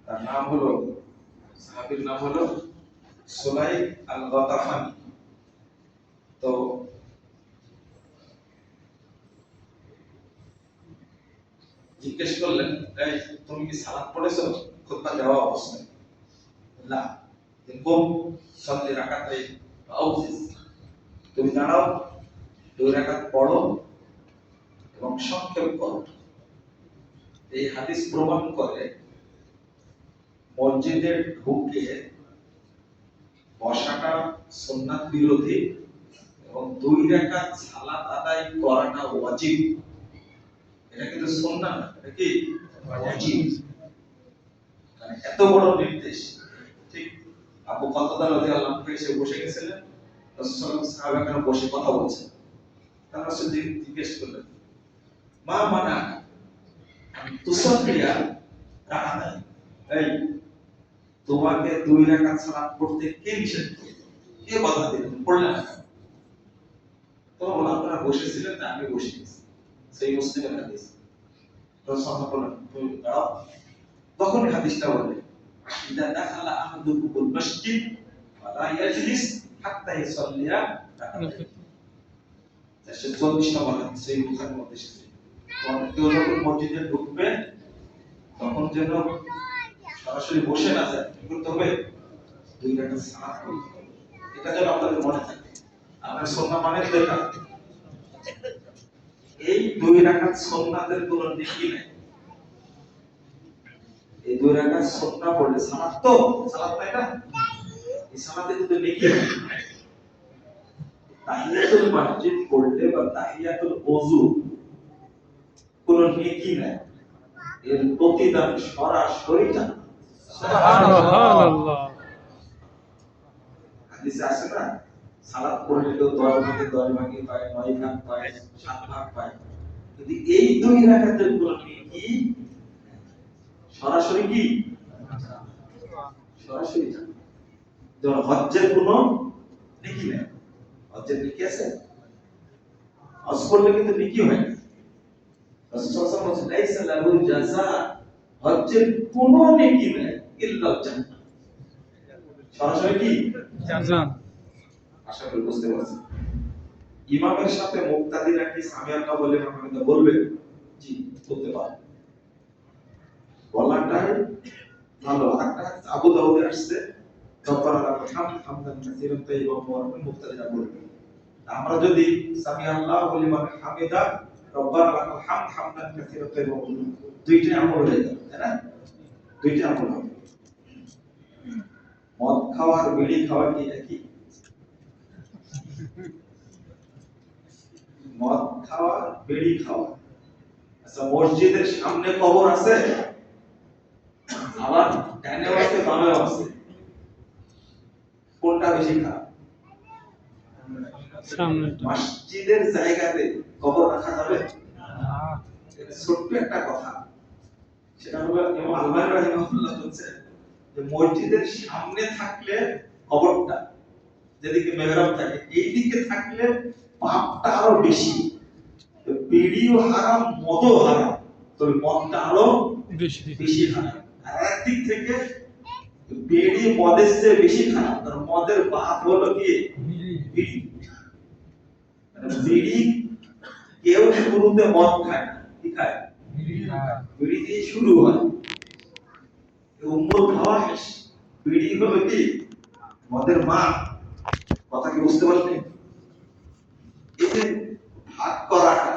তার নাম হলো, সাহাবীর নাম হলো সুলাইক আল গাতাফানি। তো জিজ্ঞেস করলেন, এই তুমি কি সালাত পড়েছো খুতবা দেওয়া অবস্থায়? না। কোন সাল্লি রাকাতাইন আউজিজ, তুমি দাঁড়াও, 2 রাকাত পড়ো এবং সংক্ষেপ করো। এই হাদিস প্রমাণ করে মসজিদে ঢুকে বসাটা সুন্নাত বিরোধী এবং 2 রাকাত সালাত আদায় করাটা ওয়াজিব। এটা কিন্তু সুন্নাত না, এটা কি ওয়াজিব। মানে এত বড় নির্দেশ। ঠিক আবু কাতাদা রাদিয়াল্লাহু আনহু এসে বসে গেছিলেন, রাসূলুল্লাহ সাল্লাল্লাহু আলাইহি ওয়াসাল্লাম সাহাবাগণ বসে কথা বলছেন। তারা শুধু জিজ্ঞেস করলেন, মা মানা তুসাল্লিয়া রাকাতাইন, এই তোমাকে 2 রাকাত সালাত পড়তে কে নিষেধ করলো, কে বাধা দিল, পড়লে না? তো আপনারা বসেছিলেন না, আমি বসে গেছি। সেই মুসলিমের হাদিস। রাসূলুল্লাহ বলেন, তুমি দাঁড়াও। তখন হাদিসটা বলে, ইদা দাখালা আহাদুকুমুল মসজিদ ফালা ইয়াজলিস হাত্তা ইউসাল্লিয়া রাকাতাইন। 44 নম্বর হাদিস, সেই বুখারীর মধ্যে এসেছে। কেউ যখন মসজিদে ঢুকবে তখন যেন সরাসরি বসে না যায়, কি করতে হবে? 2 রাকাত সালাত পড়তে হবে। এটা যেন আপনাদের মনে থাকে। আমরা সুন্নাহ মানে দেখা, এই 2 রাকাত সুন্নাতের কোনো নেকি নাই। এই 2 রাকাত সুন্নাহ পড়লে সালাত তো সালাত তাই না, এই সালাতে কিন্তু নেকি নাই। তাহিয়াতুল মসজিদ পড়লে বা তাহিয়াতুল ওযু কোনো নেকি নাই, এর প্রতিদান সরাসরি জান্নাত। সুবহানাল্লাহ। হাদিসে আছে না, সালাত পড়লে তো 10 ভাগে পায়, 9 ভাগ পায়, 7 ভাগ পায়। যদি এই 2 রাকাতের কোনো নেকি সরাসরি কি সরাসরি জান্নাত। যেমন হজ্জের কোনো নেকি নেই, হজ্জের নেকি আছে? হজ করলে কিন্তু নেকি হয় না। রাসূলুল্লাহ সাল্লাল্লাহু আলাইহি ওয়াসাল্লাম বলেছেন, লাইসা লাহু জাযা, হজ্জের কোনো নেকি নেই ইল্লা জান্নাত। সরাসরি কি জান্নাত। আশা করি বুঝতে পারছেন। ইমামের সাথে মুক্তাদিরা কি সামি আল্লাহ বলে আমাকে বলবে? জি, বলতে পারে। বলাটাই ভালো। একটা আবু দাউদে আসছে, রব্বানা লাকাল হামদ হামদান কাসীরান তাইয়িবান মুবারাকান, মুক্তাদিরা বলবে। আমরা যদি সামি আল্লাহ বলি মানে হামিদা, রব্বানা লাকাল হামদ হামদান কাসীরান তাইয়িবান মুবারাকান, দুইটাই আমল হয়ে যাবে, তাই না? দুইটাই আমল হবে। মদ খাওয়া আর বিড়ি খাওয়া কি একই? মদ খাওয়া, বিড়ি খাওয়া। আচ্ছা, মসজিদের সামনে কবর আছে, আবার ডানেও আছে বামেও আছে, কোনটা বেশি খারাপ? সামনেটা। মসজিদের জায়গাতে কবর রাখা যাবে না। এটা ছোট্ট একটা কথা, সেটা হলো ইমাম আলবানী রাহিমাহুল্লাহ বলছেন যে মসজিদের সামনে থাকলে কবরটা, যেদিকে মেহরাব থাকে এই দিকে থাকলে পাপটা আরো বেশি। বিড়িও হারাম, মদও হারাম, তবে মদটা আরো বেশি হারাম। আর একদিক থেকে বিড়ি মদের চেয়ে বেশি খারাপ, কারণ মদের বাপ হলো কি বিড়ি। বিড়ি কেউ শুরুতে মদ খায় না, কি খায়? বিড়ি দিয়ে শুরু হয়। উম্মুল ফাওয়াহিশ, বিড়ি হলো কি মদের মা। কথা কি বুঝতে পারলেন? এই যে ভাগ করাটা,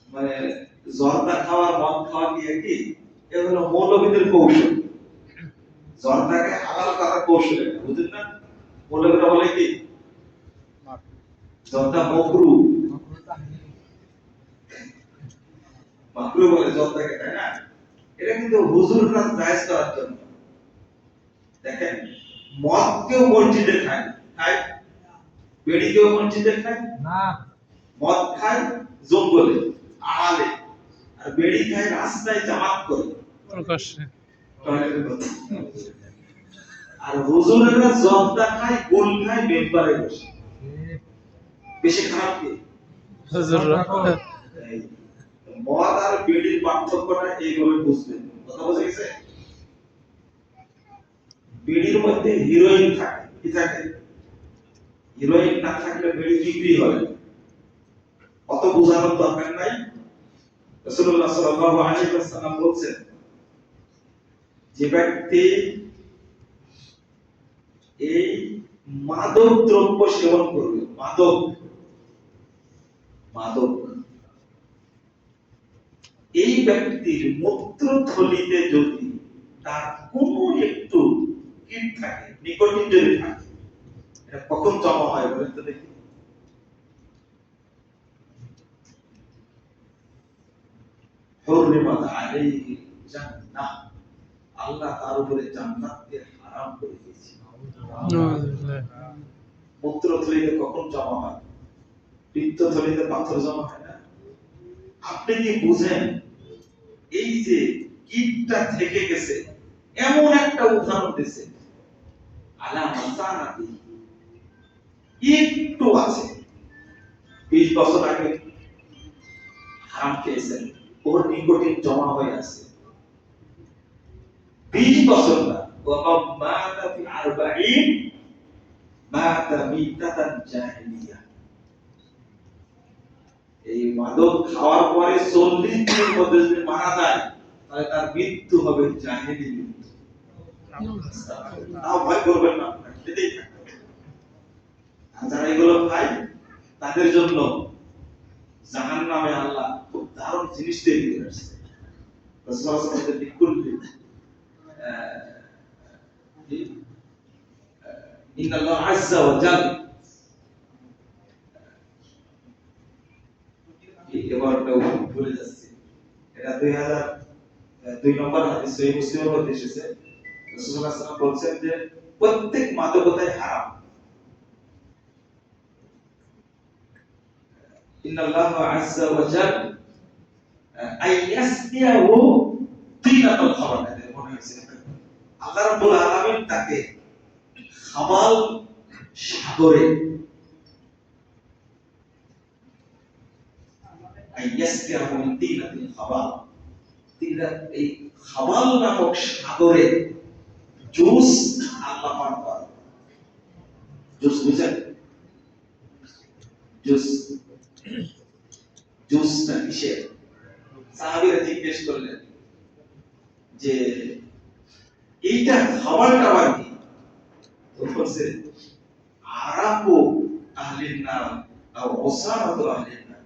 মানে জর্দা খাওয়া মদ খাওয়া কি একই? এগুলো মৌলবীদের কৌশল। জর্দাকে হালাল করার কৌশল, বুঝলেন না? মৌলবীরা বলে কি জর্দা মাকরু, মাকরু বলে জর্দাকে, তাই না? এটা কিন্তু হুজুররা জায়েজ করার জন্য। দেখেন, মদ কেউ মসজিদে খায় খায়, বিড়ি কেউ মসজিদে খায় না। মদ খায় জঙ্গলে আড়ালে, আর বিড়ি খায় রাস্তায় জামাত করে প্রকাশ্যে। আর হুজুরেরা জর্দা খায়, গোল খায় মেম্বারে বসে। বেশি খারাপ কি হুজুররা? মদ আর বিড়ির পার্থক্যটা এইভাবে বুঝবেন। কথা বোঝা গেছে? বিড়ির মধ্যে হিরোইন থাকে, কি থাকে? হিরোইন না থাকলে বিড়ি বিক্রি হয় না। অত বোঝানোর দরকার নাই। রাসূলুল্লাহ সাল্লাল্লাহু আলাইহি ওয়াসাল্লাম বলেছেন, যে ব্যক্তি এই মাদক দ্রব্য সেবন করবে, মাদক মাদক এই ব্যক্তির মূত্রথলিতে যদি তার কোনো একটু কীট থাকে, নিকোটিন যদি থাকে, এটা কখন জমা হয় বলেন তো দেখি? হুররিমাত আলাইহি জান্নাহ, আল্লাহ তার উপরে জান্নাতকে হারাম করে দিয়েছে। মূত্রথলিতে কখন জমা হয়? পিত্তথলিতে পাথর জমা হয় না? আপনি কি বুঝেন এই যে কীটটা থেকে গেছে, এমন একটা উদাহরণ দিয়েছে, আলা মাসানাতি, একটু আছে, 20 বছর আগে হারাম খেয়েছেন, ওর নিকোটিন জমা হয়ে আছে 20 বছর না, ওয়া মাতা ফি 40 মাতা মিতাতান জাহিলিয়া। এই মাদক খাওয়ার পরে 40 দিনের মধ্যে যদি মারা যায়, তাহলে তার মৃত্যু হবে জাহিলি মৃত্যু। তাও ভয় করবেন না, খেতেই থাকবেন। আর যারা এগুলো খায়, তাদের জন্য জাহান্নামে আল্লাহ খুব দারুণ জিনিস তৈরি করে আসছে। রাসূলুল্লাহ সাল্লাল্লাহু আলাইহি ওয়াসাল্লাম বিকুল্লি ইন্নাল্লাহ আযজা ওয়া জাল, এবারটাও ভুলে যাচ্ছি, এটা 2002 নম্বর হাদিস, সহিহ মুসলিমের মধ্যে এসেছে। রাসূলুল্লাহ সাল্লাল্লাহু আলাইহি ওয়াসাল্লাম বলেছেন যে প্রত্যেক মাদকতাই হারাম। ইন্নাল্লাহ আযজা ওয়া জাল আইয়াসকিয়াহু তিনাতুল খাবার, মনে হয়েছে আল্লাহ রাব্বুল আলামিন তাকে খাবাল সাগরে, আইয়াসকিয়াহু তিনাতুল খাবার, এই খাবাল নামক সাগরে জুস আল্লাহ পান করেন। জুস বুঝেন? জুস, জুসটা কিসের? সাহাবীরা জিজ্ঞেস করলেন যে এইটা খাবারটা আবার কি? তো বলছে আরাকু আহলিন নার আও ওসারাতু আহলিন নার,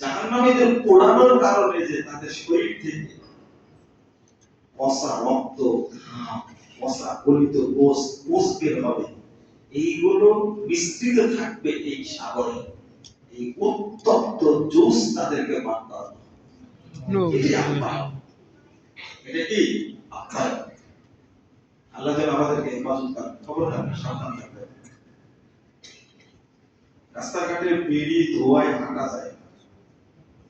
জাহান্নামীদের পোড়ানোর কারণে যে তাদের শরীর থেকে পচা রক্ত, ঘাম, পচা গলিত কোষ বের হবে, এইগুলো মিশ্রিত থাকবে এই সাগরে। এই উত্তপ্ত জুস তাদেরকে পান করানো। এটা কি আখ্যান? আল্লাহ যেন আমাদেরকে হেফাজত করেন। খবরদার সাবধান থাকবেন। রাস্তাঘাটে বিড়ি ধোঁয়ায় হাঁটা যায়,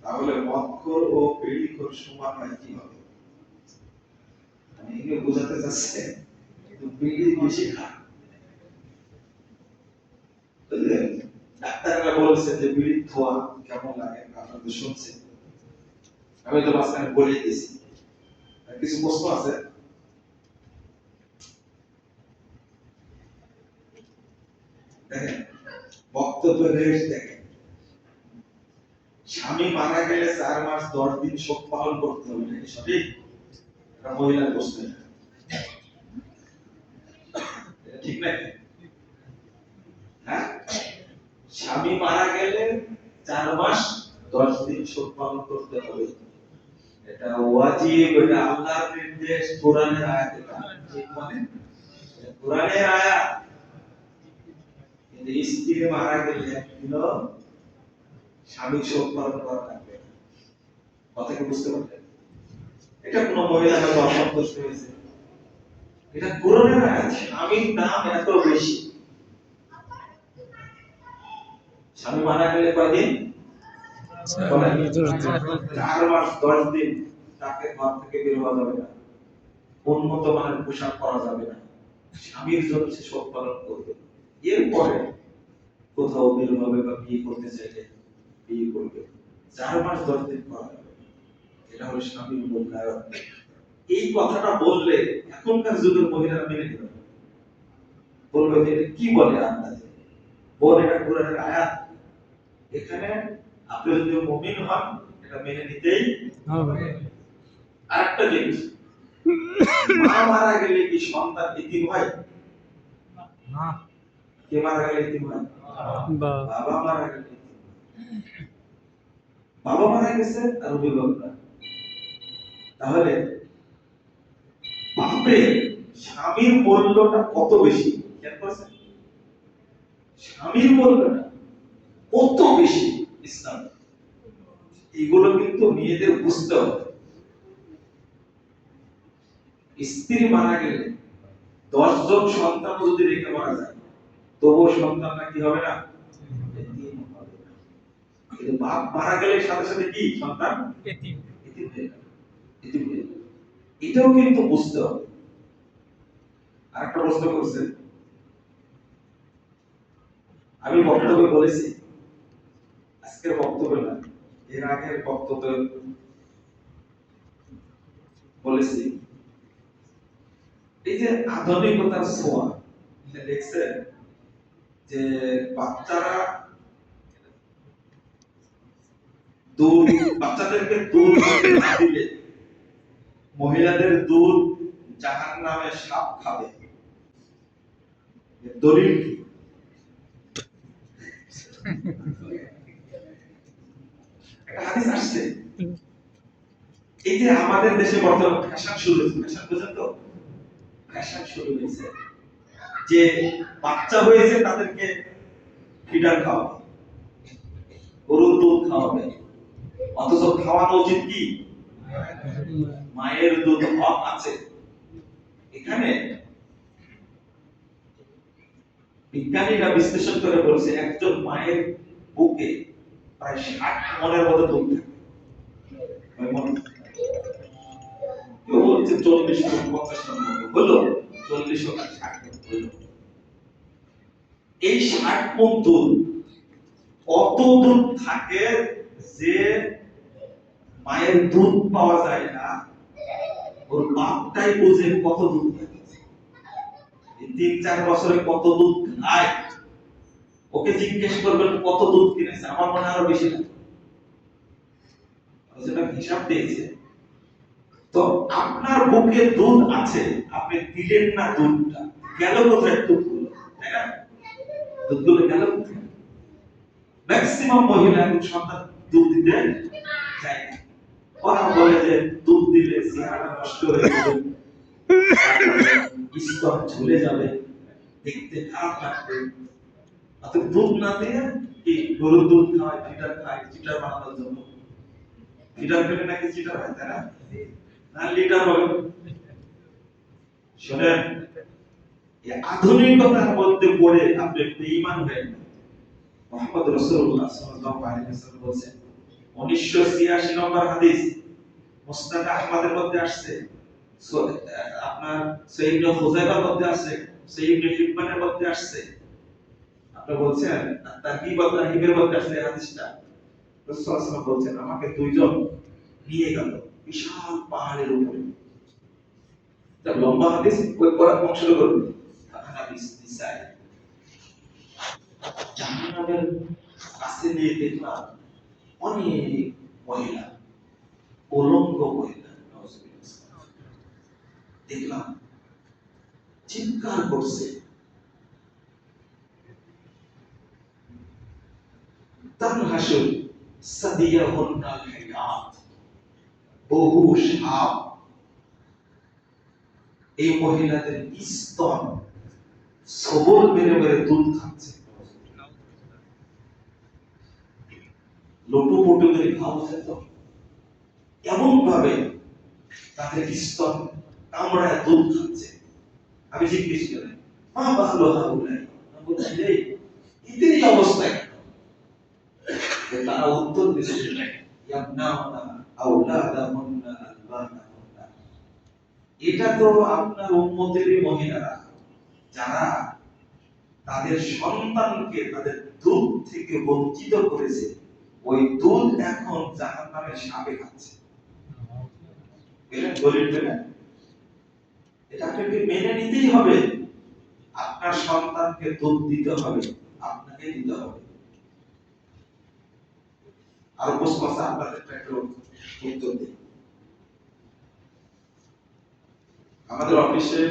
তাহলে মদখোর ও বিড়িখোর সমান হয় কি হবে? আমি এগুলো বোঝাতে চাচ্ছি, কিন্তু বিড়ি বেশি খায়। ডাক্তাররা বলেছেন যে বিড়ির ধোঁয়া কেমন লাগে, আপনারা তো শুনছেন, আমি তো মাঝখানে বলে দিয়েছি। কিছু প্রশ্ন আছে? দেখেন বক্তব্য রেস্ট দেখেন, স্বামী মারা গেলে 4 মাস 10 দিন শোক পালন করতে হবে, নাকি সঠিক? এটা মহিলার প্রশ্ন, ঠিক নাকি? হ্যাঁ, স্বামী মারা গেলে 4 মাস 10 দিন শোক পালন করতে হবে, এটা ওয়াজিব, এটা আল্লাহর নির্দেশ, কোরআনের আয়াত, এটা ঠিক মানে কোরআনের আয়াত। কিন্তু স্ত্রী মারা গেলে একদিনও স্বামী শোক পালন করা লাগবে। কথা কি বুঝতে পারলেন? এটা কোন মহিলা হয়তো অসন্তুষ্ট হয়েছে, এটা কোরআনের আয়াত। স্বামীর দাম এত বেশি, স্বামী মারা গেলে কয়দিন? 4 মাস 10 দিন তাকে ঘর থেকে বের হওয়া যাবে না, উন্নত মানের পোশাক পরা যাবে না, স্বামীর জন্য সে শোক পালন করবে। এরপরে কোথাও বের হবে বা বিয়ে করতে চাইলে বিয়ে করবে, 4 মাস 10 দিন করা যাবে। এটা সেটা হলো স্বামীর মূল্যায়ন। এই কথাটা বললে এখনকার যুগের মহিলারা মেনে নেবে, বলবে যে এটা কি বলে আন্দাজে, বল এটা কোরআনের আয়াত, এখানে আপনি যদি মুমিন হন এটা মেনে নিতেই হবে। আরেকটা জিনিস, মা মারা গেলে কি সন্তান এতিম হয়? না। কে মারা গেলে এতিম হয়? বা বাবা মারা গেলে এতিম হয়। বাবা মারা গেছে আর অভিভাবকরা, তাহলে বাপের স্বামীর মূল্যটা কত বেশি খেয়াল করেছেন? স্বামীর মূল্যটা কত বেশি ইসলাম, এগুলো কিন্তু মেয়েদের বুঝতে হবে। স্ত্রী মারা গেলে 10 জন সন্তান যদি রেখে মারা যায় তবুও সন্তানরা কি হবে না? এতিম হবে না। কিন্তু বাপ মারা গেলে সাথে সাথে কি সন্তান এতিম এতিম হয়ে যাবে, এতিম হয়ে যাবে। এটাও কিন্তু বুঝতে হবে। আরেকটা প্রশ্ন করছেন, আমি বক্তব্যে বলেছি, আজকের বক্তব্য না, এর আগের বক্তব্যে বলেছি, এই যে আধুনিকতার ছোঁয়া, দেখছেন যে বাচ্চারা দুধ, বাচ্চাদেরকে দুধ না দিলে মহিলাদের দুধ জাহান্নামে সাপ খাবে। দলিল কি? একটা হাদিস আসছে, এই যে আমাদের দেশে বর্তমান ফ্যাশন শুরু হয়েছে, ফ্যাশন বুঝেন তো, ফ্যাশন শুরু হয়েছে যে বাচ্চা হয়েছে তাদেরকে ফিডার খাওয়াবে, গরুর দুধ খাওয়াবে, অথচ খাওয়ানো উচিত কি? মায়ের দুধ। হক আছে এখানে। বিজ্ঞানীরা বিশ্লেষণ করে বলছে একজন মায়ের বুকে প্রায় 60 মনের মতো দুধ থাকে। কয় মন? কেউ বলছে 40 মন, 50 মন হলো, 40 হোক আর 60 মন হলো। এই 60 মন দুধ কত দুধ থাকে যে মায়ের দুধ পাওয়া যায় না, ওর বাপটাই বোঝে কত দুধ থাকে। 3-4 বছরে কত দুধ খায়, ওকে জিজ্ঞেস করবেন কত দুধ কিনেছে, আমার মনে হয় আরো বেশি লাগে। যেটা হিসাব দিয়েছে, তো আপনার বুকে দুধ আছে, আপনি দিলেন না দুধটা, গেল কোথায় দুধগুলো? তাই না? দুধগুলো গেল কোথায়? ম্যাক্সিমাম মহিলা এখন সন্তান দুধ দিতে চায় না। ওরা বলে যে দুধ দিলে চেহারা নষ্ট হয়ে যাবে, স্তন ঝুলে যাবে, দেখতে খারাপ লাগবে। অর্থাৎ দুধ না দিয়ে কি গরুর দুধ খায়, ফিটার খায়, চিটার বানানোর জন্য। ফিটার খেলে নাকি চিটার হয়, তাই না? না লিটার হবে। শোনেন, এই আধুনিকতার মধ্যে পড়ে আপনি বেঈমান হয়ে যাবেন। মুহাম্মদ রাসূলুল্লাহ সাল্লাল্লাহু আলাইহি ওয়াসাল্লাম বলেছেন, 1986 নম্বর হাদিস, মুসনাদ আহমদের মধ্যে আসছে, আপনার সহিহ ইবনে খুজাইমার মধ্যে আছে, সহিহ ইবনে হিব্বানের মধ্যে আসছে। আপনি বলছেন তারকিব ওয়া তারহিবের মধ্যে আসছে এই হাদিসটা। রাসূল সাল্লাল্লাহু আলাইহি ওয়াসাল্লাম বলছেন, আমাকে দুইজন নিয়ে গেল বিশাল পাহাড়ের উপরে। এটা লম্বা হাদিস, ওই পড়া অংশটা করুন। হাদিস নিসাই জাহান্নামের কাছে নিয়ে দেখলাম অনেক মহিলা, উলঙ্গ মহিলা, দেখলাম চিৎকার করছে, তানহাসুল সাদিয়াহুন্নাল হায়াত, বহু সাপ এই মহিলাদের স্তন সবল মেরে মেরে দুধ খাচ্ছে। লোটো পোটো করে খাওয়া যেত, এমন ভাবে তাদের স্তন কামড়ায় দুধ খাচ্ছে। আমি জিজ্ঞেস করি, মা ভালো হাউলাই, বলছি এই এদের এই অবস্থায় কেন? তারা উত্তর দিচ্ছে, ইয়াবনাউনা আওলাদাহুন্না আলবানাহুন্না, এটা তো আপনার উম্মতেরই মহিলারা যারা তাদের সন্তানকে তাদের দুধ থেকে বঞ্চিত করেছে, ওই দুধ এখন জাহান্নামের সাপে খাচ্ছে। গেলেন দলিল পেলেন, এটা আপনাকে মেনে নিতেই হবে। আপনার সন্তানকে দুধ দিতে হবে, আপনাকে দিতে হবে। আর প্রশ্ন আছে, আপনাদের একটু উত্তর দিই। আমাদের অফিসে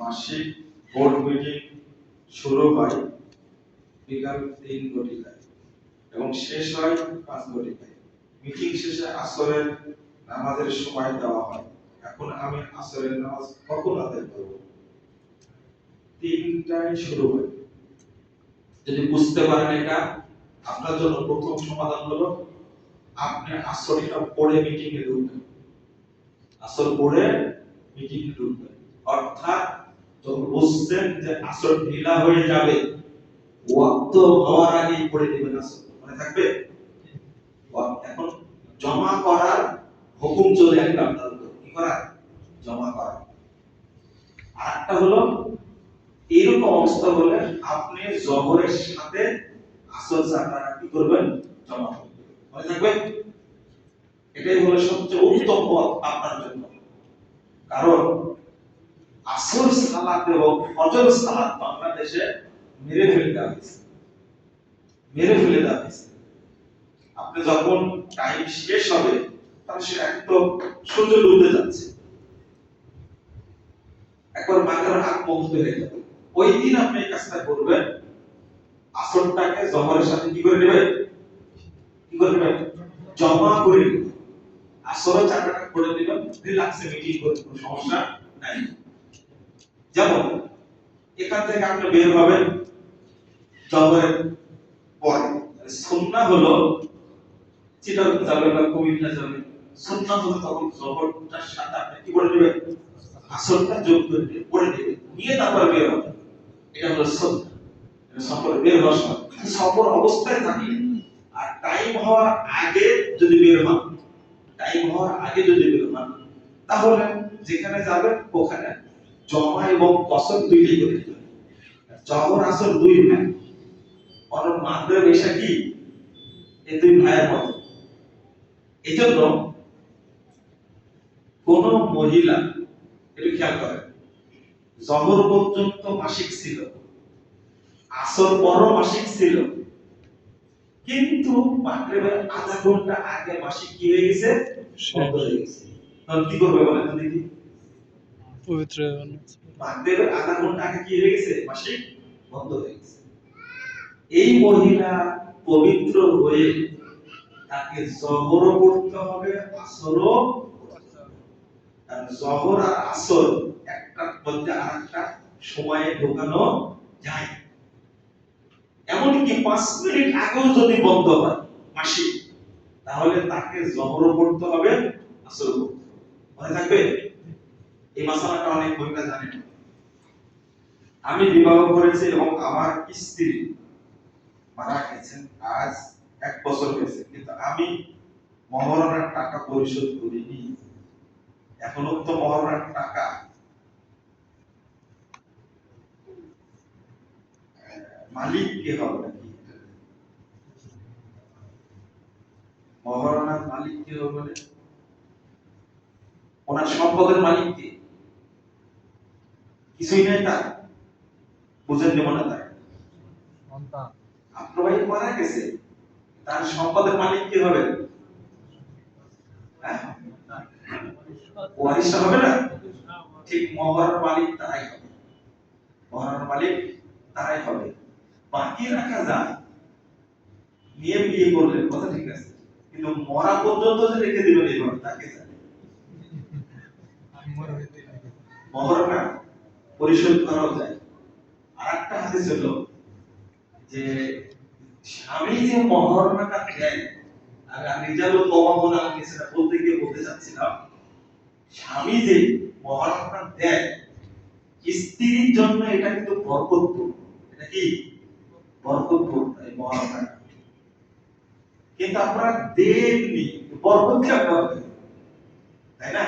মাসিক বোর্ড মিটিং শুরু হয় বিকাল 3 ঘটিকায় এবং শেষ হয় 5 ঘটিকায়। মিটিং শেষে আসরের নামাজের সময় দেওয়া হয়। এখন আমি আসরের নামাজ কখন আদায় করব? 3টায় শুরু হয়। যদি বুঝতে পারেন এটা, আপনার জন্য প্রথম সমাধান হলো আপনি আসরটা পড়ে মিটিং এ ঢুকবেন। আসর পড়ে মিটিং এ ঢুকবেন, অর্থাৎ যখন বুঝছেন যে আসর ঢিলা হয়ে যাবে, ওয়াক্ত হওয়ার আগেই পড়ে দিবেন আসর। মনে থাকবে? এখন জমা করার হুকুম চলে আসবে আপনার উপর। কি করা? জমা করা। আরেকটা হলো এরকম অবস্থা হলে আপনি জহরের সাথে আসর জাকাত কি করবেন? জমা করবেন। মনে থাকবে? এটাই হলো সবচেয়ে উত্তম পথ আপনার জন্য। কারণ আসর সালাত এবং ফজর সালাত বাংলাদেশে মেরে ফেলে দেওয়া হয়েছে। মেরে ফেলে দেওয়া হয়েছে। আপনি যখন টাইম শেষ হবে তখন সে একদম সূর্য ডুবে যাচ্ছে, একবার মাথার আগ বন্ধ হয়ে যাবে। ওই দিন আপনি এই কাজটা করবেন, আসরটাকে জহরের সাথে কি করে নেবেন? কি করে নেবেন? জমা করে নেবেন। আসরের চাকাটা করে দিবেন, রিল্যাক্সে মিটিং করতে কোনো সমস্যা নাই। যেমন এখান থেকে আপনি বের হবেন জহরের পরে। সুন্নাহ হলো চিটাগাং যাবে বা কুমিল্লা যাবে, সুন্নাহ হলো তখন জহরটার সাথে আপনি কি করে নেবেন? আসরটা যোগ করে পড়ে নেবেন, নিয়ে তারপর বের হবেন। এটা হলো সুন্নাহ। এটা সফর বের হওয়ার সময়, সফর অবস্থায় থাকলে আর টাইম হওয়ার আগে যদি বের হন, টাইম হওয়ার আগে যদি বের হন, তাহলে যেখানে যাবেন ওখানে জমা এবং কসর দুইটাই করে দিবেন। জহর আসর দুই ভাই, অর্থাৎ মাগরিব এশা কি এই দুই ভাইয়ের মতো। এজন্য কোন মহিলা একটু খেয়াল করেন, জহর পর্যন্ত মাসিক ছিল, আসর পরও মাসিক ছিল, কিন্তু মাগরিবের আধা ঘন্টা আগে মাসিক কি হয়ে গেছে? বন্ধ হয়ে গেছে। তাহলে কি করবে বলেন তো দেখি? পবিত্র মাগরিবের আধা ঘন্টা আগে কি হয়ে গেছে? মাসিক বন্ধ হয়ে গেছে। এই মহিলা পবিত্র হয়ে তাকে জহরও পড়তে হবে, আসরও পড়তে হবে। কারণ জহর আর আসর একটা মধ্যে আরেকটা সময়ে ঢোকানো যায়। এমনকি 5 মিনিট আগেও যদি বন্ধ হয় মাসিক, তাহলে তাকে জহরও পড়তে হবে, আসরও পড়তে হবে। মনে থাকবে? এই মাসালাটা অনেক মহিলা জানে না। আমি বিবাহ করেছি এবং আমার স্ত্রী মারা গেছেন আজ 1 বছর হয়েছে, কিন্তু আমি মহরণের টাকা পরিশোধ করিনি। এখনো তো মহরণের টাকা মালিক কে হবে নাকি? মহরণের মালিক কে হবে? মানে ওনার সম্পদের মালিক কে? কিছুই নাই তার, বুঝেন যেমন না তার আপনার ভাই মারা গেছে, তার সম্পদের মালিক কে হবে? ওয়ারিশ হবে না? ঠিক মহরণের মালিক তারাই হবে। মহরণের মালিক তারাই হবে। বাকি রাখা যায়, নিয়ে বিয়ে করলেন, কথা ঠিক আছে, কিন্তু মরা পর্যন্ত যে রেখে দিবেন এইভাবে তাকে জানে। মহরণা পরিশোধ করাও যায়। আরেকটা হাদিস হলো যে স্বামী যে মহরণাটা দেয়, আর আমি রিজালু তওয়াবুন আমি সেটা বলতে গিয়ে বলতে চাচ্ছিলাম, স্বামী যে মহরণাটা দেয় স্ত্রীর জন্য এটা কিন্তু বরকতপূর্ণ। এটা কি? বরকতপূর্ণ এই মহরণাটা। কিন্তু আপনারা দেননি, বরকত কেমন হবে? তাই না?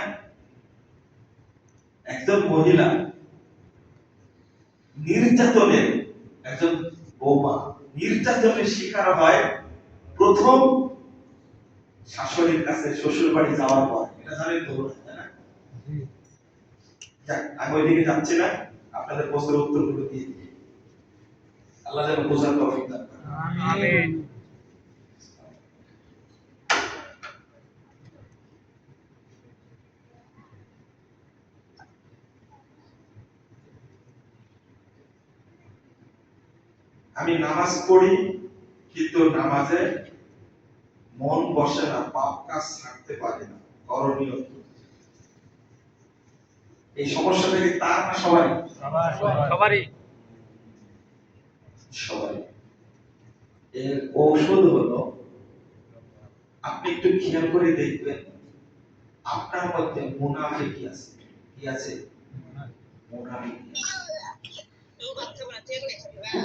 একজন মহিলা নির্যাতনের, একজন বৌমা নির্যাতনের শিকার হয় প্রথম শাশুড়ির কাছে শ্বশুর বাড়ি যাওয়ার পর। এটা জানেন তো, তাই না? যাক, আমি ওইদিকে যাচ্ছি না, আপনাদের প্রশ্নের উত্তরগুলো দিয়ে দিই। আল্লাহ যেন বোঝার তৌফিক দান করেন। আমিন। আমি নামাজ পড়ি কিন্তু নামাজে মন বসে না, পাপ কাজ ছাড়তে পারি না, করণীয় কি? এই সমস্যা থেকে তার না সবাই? সবারই। সবাই। এর ঔষধ হলো, আপনি একটু খেয়াল করে দেখবেন আপনার মধ্যে মুনাফিকি আছে। কি আছে? মুনাফিকি আছে।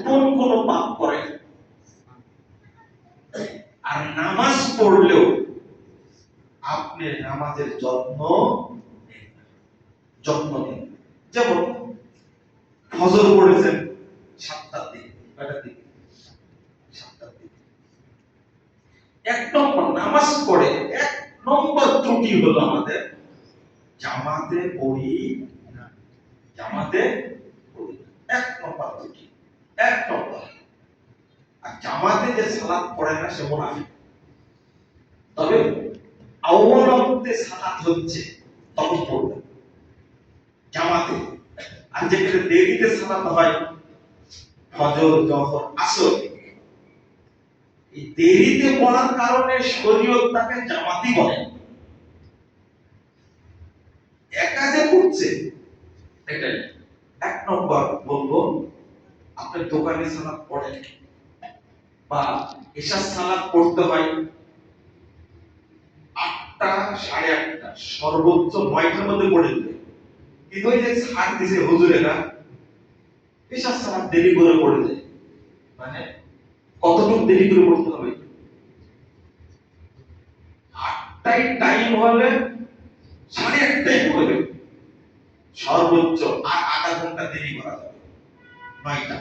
কোন কোন পাপ করে আর নামাজ পড়লেও আপনি নামাজের যত্ন নেন। যেমন ফজর পড়েছেন 7টার দিকে, কয়টার দিকে? 7টার দিকে। এক নম্বর নামাজ পড়ে এক নম্বর ত্রুটি হলো আমাদের জামাতে পড়ি না। জামাতে পড়ি না। এক নম্বর ত্রুটি, এক নম্বর। আর জামাতে যে সালাত পড়ে না সে মুনাফিক। তবে আওয়ামতে সালাত হচ্ছে তখন পড়বে জামাতে। আর যেখানে দেরিতে সালাত হয় ফজর, জোহর, আসর, এই দেরিতে পড়ার কারণে শরীয়ত তাকে জামাতি বলে। একা যে পড়ছে এটাই। এক নম্বর বলবো, আপনার দোকানে সালাত পড়েন বা এশার সালাত পড়তে হয় 8টা, 8:30, সর্বোচ্চ 9টার মধ্যে পড়ে দিবে। কিন্তু ওই যে ছাড় দিছে হুজুরেরা, এশার সালাত দেরি করে পড়ে যায়। মানে কতটুকু দেরি করে পড়তে হবে? 8টায় টাইম হলে 8:30টায় পড়বে সর্বোচ্চ, আর আধা ঘন্টা দেরি করা যাবে 9টা।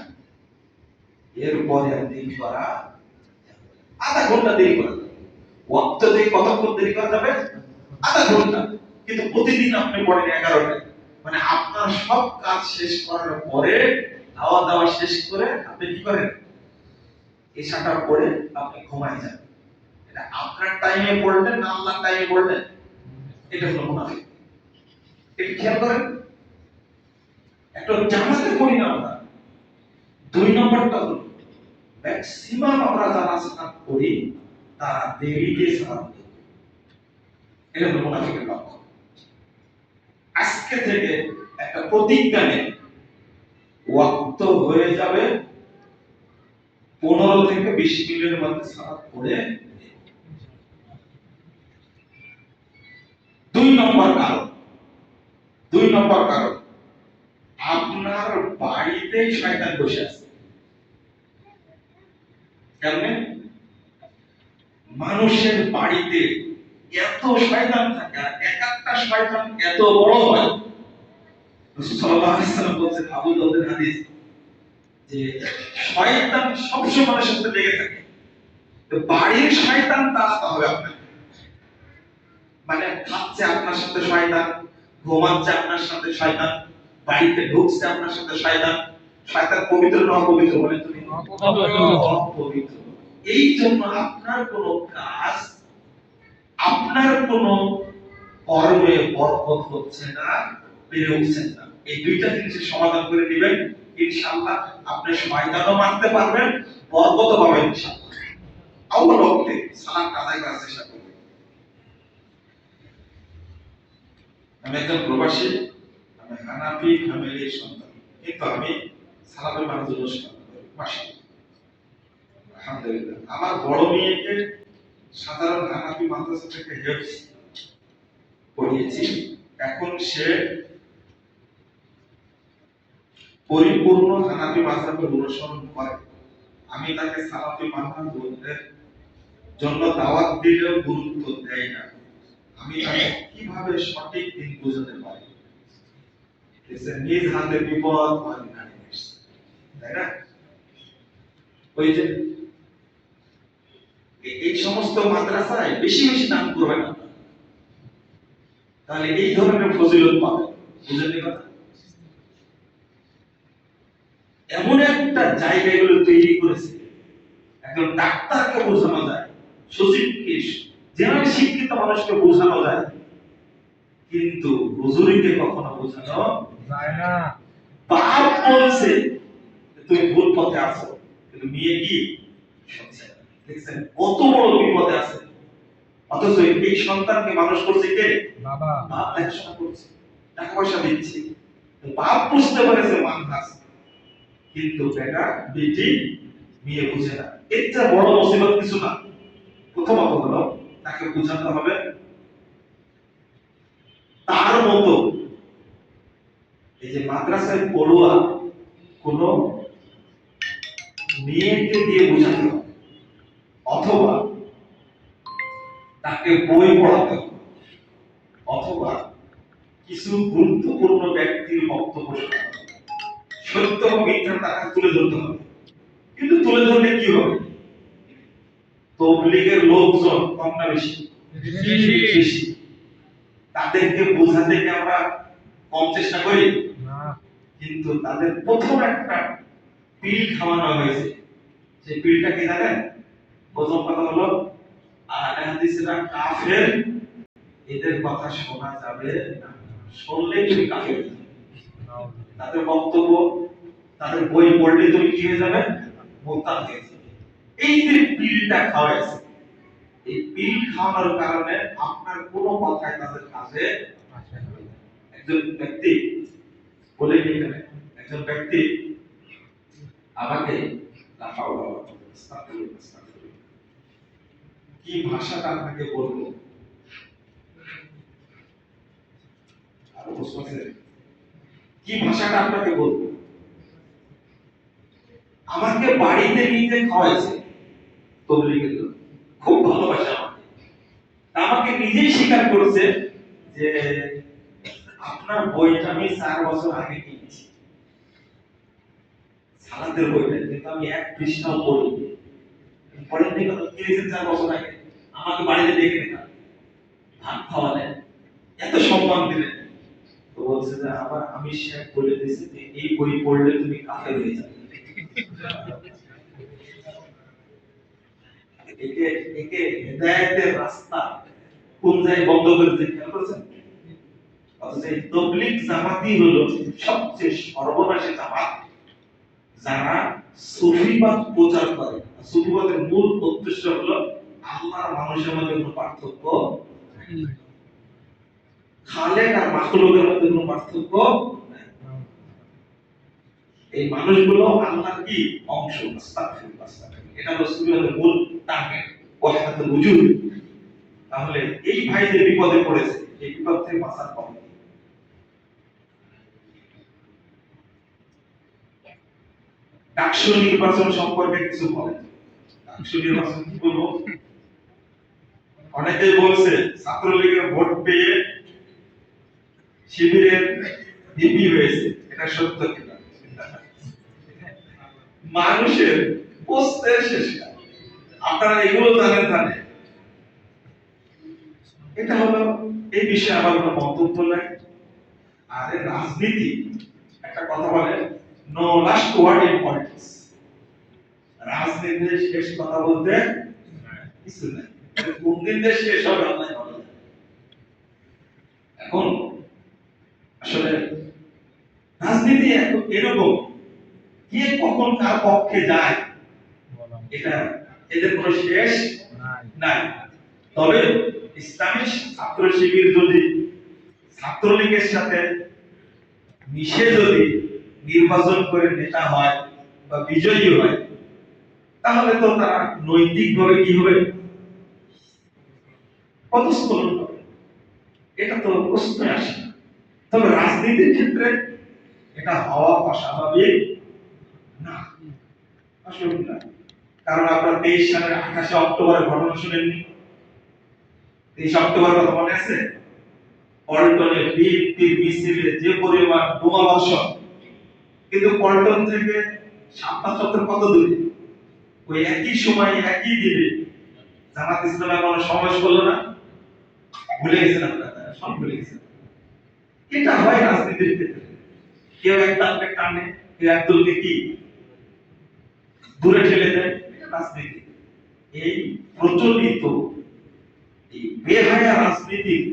এরপরে আর দেরি করা, আধা ঘন্টা দেরি করা যাবে। ওয়াক্ত থেকে কতক্ষণ দেরি করা যাবে? আধা ঘন্টা। কিন্তু প্রতিদিন আপনি পড়েন 11টায়, মানে আপনার সব কাজ শেষ করার পরে, খাওয়া দাওয়া শেষ করে আপনি কি করেন? এশাটা পড়ে আপনি ঘুমায় যান। এটা আপনার টাইমে পড়লেন না আল্লাহর টাইমে পড়লেন? এটা হলো মুনাফিক। এটা খেয়াল করেন। একটা জামাতে পড়ি না আমরা। 2 নম্বরটা হলো ম্যাক্সিমাম আমরা যারা সালাত পড়ি তারা দেরিতে সালাত পড়ি। এটা হলো মুনাফিকের লক্ষণ। আজকে থেকে একটা প্রতিজ্ঞা নেন, ওয়াক্ত হয়ে যাবে 15 থেকে 20 মিনিটের মধ্যে সালাত পড়ে। 2 নম্বর কারণ আপনার বাড়িতেই শয়তান বসে আছে। কেমনে? মানুষের বাড়িতে এত শয়তান থাকে, আর এক একটা শয়তান এত বড় হয়। রাসূল সাল্লাল্লাহু আলাইহি ওয়াসাল্লাম বলেছেন, আবু দাউদের হাদিস, যে শয়তান সবসময় মানুষের সাথে লেগে থাকে। তো বাড়ির শয়তান তাড়াতে হবে আপনাকে। মানে খাচ্ছে আপনার সাথে শয়তান, ঘুমাচ্ছে আপনার সাথে শয়তান, বাড়িতে ঢুকছে আপনার সাথে শয়তান। শয়তান পবিত্র না অপবিত্র? বলে তুমি অপবিত্র। এই জন্য আপনার কোন কাজ, আপনার কোন কর্মে বরকত হচ্ছে না, বেড়ে উঠছে না। এই দুইটা জিনিসের সমাধান করে দিবেন, ইনশাআল্লাহ আপনি শয়তানও মারতে পারবেন, বরকতও পাবেন ইনশাআল্লাহ। আল্লাহর ওয়াক্তে সালাত আদায় করার চেষ্টা করবেন। আমি একজন প্রবাসী, আমি হানাফি ফ্যামিলির সন্তান, কিন্তু আমি সালাফি মানুষের অনুষ্ঠান করি। মাশাআল্লাহ, আলহামদুলিল্লাহ। আমার বড় মেয়েকে সাধারণ হানাফি মাদ্রাসা থেকে হেফজ পড়িয়েছি। এখন সে পরিপূর্ণ হানাফি মাযহাবের অনুসরণ করে। আমি তাকে সালাফি মাযহাবের জন্য দাওয়াত দিলেও গুরুত্ব দেয় না। আমি তাকে কিভাবে সঠিক দিন বোঝাতে পারি? নিজ হাতে বিপদ মানে তাই না? ওই যে এই সমস্ত মাদ্রাসায় বেশি বেশি দান করবেন না। তাহলে এই ধরনের ফজিলত পাবে। বুঝলেন কথা? এমন একটা জায়গা এগুলো তৈরি করেছে, একজন ডাক্তারকে বোঝানো যায়, সচিবকে, জেনারেল শিক্ষিত মানুষকে বোঝানো যায়, কিন্তু হুজুরিকে কখনো বোঝানো যায় না। বাপ বলছে তুমি ভুল পথে আছো, কিন্তু মেয়ে কি শুনছে না। দেখছেন কত বড় বিপদে আছে, অথচ এই সন্তানকে মানুষ করছে কে? বাবা। বাপ দেখাশোনা করছে, টাকা পয়সা দিচ্ছে, বাপ বুঝতে পারেছে মানুষ আছে, কিন্তু বেটা বেটি মেয়ে বুঝে না। এর চেয়ে বড় মুসিবত কিছু না। প্রথমত হলো তাকে বোঝাতে হবে তার মতো এই যে মাদ্রাসায় পড়ুয়া কোন মেয়েকে দিয়ে বোঝাতে হবে, অথবা তাকে বই পড়াতে হবে, অথবা কিছু গুরুত্বপূর্ণ ব্যক্তির বক্তব্য শোনাতে হবে। সত্য বা মিথ্যা তাকে তুলে ধরতে হবে। কিন্তু তুলে ধরলে কি হবে? তবলিগের লোকজন কম না বেশি? বেশি। তাদেরকে বোঝাতে কি আমরা কম চেষ্টা করি না? কিন্তু তাদের প্রথম একটা পিল খাওয়ানো হয়েছে। সেই পিলটা কি জানেন? প্রথম কথা হলো আহলে হাদিসরা কাফের, এদের কথা শোনা যাবে না, শুনলে তুমি কাফের। তাদের বক্তব্য, তাদের বই পড়লে তুমি কি হয়ে যাবে? মোরতাদ হয়ে যাবে। এই যে পিলটা খাওয়াইছে, এই পিল খাওয়ানোর কারণে আপনার কোনো কথাই তাদের কাছে আসে না। একজন ব্যক্তি বলে গেলেন, একজন ব্যক্তি আমাকে কি ভাষাটা আপনাকে বলবো, আরো প্রশ্ন আছে? কি ভাষাটা আপনাকে বলবো? আমাকে বাড়িতে নিয়ে খাওয়াইছে তবলিগের লোক, খুব ভালোবাসে আমাকে। আমাকে নিজেই স্বীকার করেছে যে আপনার বইটা আমি 4 বছর আগে কিনেছি, সালাতের বইটা, কিন্তু আমি এক পৃষ্ঠাও পড়িনি। পড়েন নি কেন? কিনেছেন 4 বছর আগে, আমাকে বাড়িতে ডেকে নিলেন, ভাত খাওয়ালেন, এত সম্মান দিলেন। তো বলছে যে আবার আমি শেখ বলে দিয়েছি যে এই বই পড়লে তুমি কাফের হয়ে যাবে। একে একে হেদায়েতের রাস্তা কোন জায়গায় বন্ধ করে দিতে খেয়াল করেছেন? অথচ এই তবলিগ জামাতই হলো সবচেয়ে সর্বনাশী জামাত, যারা সুফিবাদ প্রচার করে। সুফিবাদের মূল উদ্দেশ্য হলো আল্লাহর মানুষের মধ্যে কোনো পার্থক্য নেই, খালেক আর মাখলুকের মধ্যে কোনো পার্থক্য নেই। এই মানুষগুলো আল্লাহর কি অংশ? আস্তাগফিরুল্লাহ, আস্তাগফিরুল্লাহ। এটা হলো সুফিবাদের মূল টার্গেট, ওয়াহদাতুল ওজুদ। তাহলে এই ভাই যে বিপদে পড়েছে, এই বিপদ থেকে বাঁচার পথ কি? ডাকসু নির্বাচন সম্পর্কে কিছু বলেন। ডাকসু নির্বাচন কি বলবো? অনেকেই বলছে ছাত্রলীগের ভোট পেয়ে শিবিরের ভিপি হয়েছে, এটা সত্য কিনা? মানুষের পোস্টের শেষ, আপনারা এগুলো জানেন জানেন। এটা হলো, এই বিষয়ে আমার কোনো মন্তব্য নাই। আর রাজনীতি একটা কথা বলে, no last word in politics. রাজনীতির শেষ কথা বলতে কিছু নাই, কোন দিন যে শেষ হবে আল্লাহ ভালো জানে। এখন আসলে রাজনীতি এরকম, কে কখন কার পক্ষে যায় এটা এদের কোনো শেষ নাই। তবে ইসলামী ছাত্র শিবির যদি ছাত্রলীগের সাথে মিশে যদি নির্বাচন করে নেতা হয় বা বিজয়ী হয়, তাহলে তো তারা নৈতিকভাবে কি হবে? পদস্খলন হবে। এটা তো প্রশ্ন আসে না। তবে রাজনীতির ক্ষেত্রে এটা হওয়া অস্বাভাবিক না, অস্বাভাবিক না। কারণ আপনার 23 সালের 28 অক্টোবরের ঘটনা শুনেননি? 23 অক্টোবর কথা মনে আছে? পল্টনে বিএনপির মিছিলে যে পরিমাণ বোমা বর্ষণ, কিন্তু পল্টন থেকে শাপলা চত্বর কত দূরে? ওই একই সময় একই দিনে জামাত ইসলামের কোনো সমাবেশ করলো না? ভুলে গেছেন আপনারা? সব ভুলে গেছে। এটা হয় রাজনীতির ক্ষেত্রে, কেউ এক দলকে টানে, কেউ এক দলকে কি দূরে ঠেলে দেয়, এটা রাজনীতি। এই প্রচলিত এই বেহায়া রাজনীতির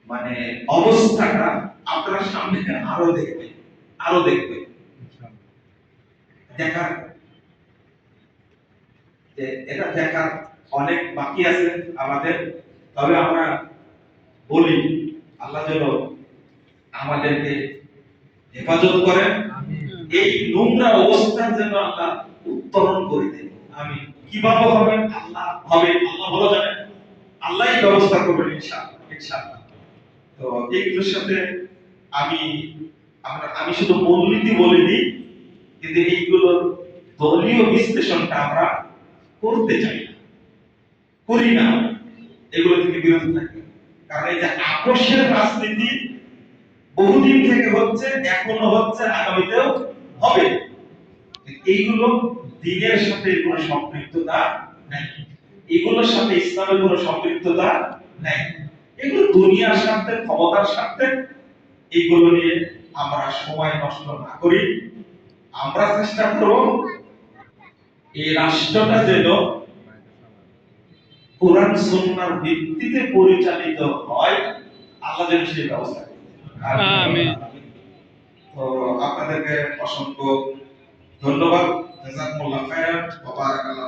মানে অবস্থাটা আপনারা সামনে আরো দেখবে দেখার যে এটা দেখার অনেক বাকি আছে আমাদের। তবে আমরা বলি আল্লাহ যেন আমাদেরকে হেফাজত করেন, এই নোংরা অবস্থা যেন আল্লাহ উত্তরণ করে দেন। আমি কিভাবে হবে আল্লাহ ভালো জানেন, আল্লাহই ব্যবস্থা করবেন ইনশাআল্লাহ ইনশাআল্লাহ। তো এইগুলোর সাথে আমি শুধু মূলনীতি বলে দিই, কিন্তু এইগুলোর দলীয় বিশ্লেষণটা আমরা করতে চাই না, করি না, এগুলো থেকে বিরত থাকি। কারণ এই যে আপোষের রাজনীতি বহুদিন থেকে হচ্ছে, এখনো হচ্ছে, আগামীতেও হবে। এইগুলো দিনের সাথে কোনো সম্পৃক্ততা নাই, এগুলোর সাথে ইসলামের কোনো সম্পৃক্ততা নাই। এগুলো দুনিয়ার স্বার্থে, ক্ষমতার স্বার্থে। এইগুলো নিয়ে আমরা সময় নষ্ট না করি, আমরা চেষ্টা করব এই রাষ্ট্রটা যেন কোরআন সুন্নাহর ভিত্তিতে পরিচালিত হয়, আল্লাহ যেন সেই ব্যবস্থা করেন। আমিন। তো আপনাদেরকে অসংখ্য ধন্যবাদ। জাযাকুমুল্লাহ খায়রান ওয়া বারাকাল্লাহু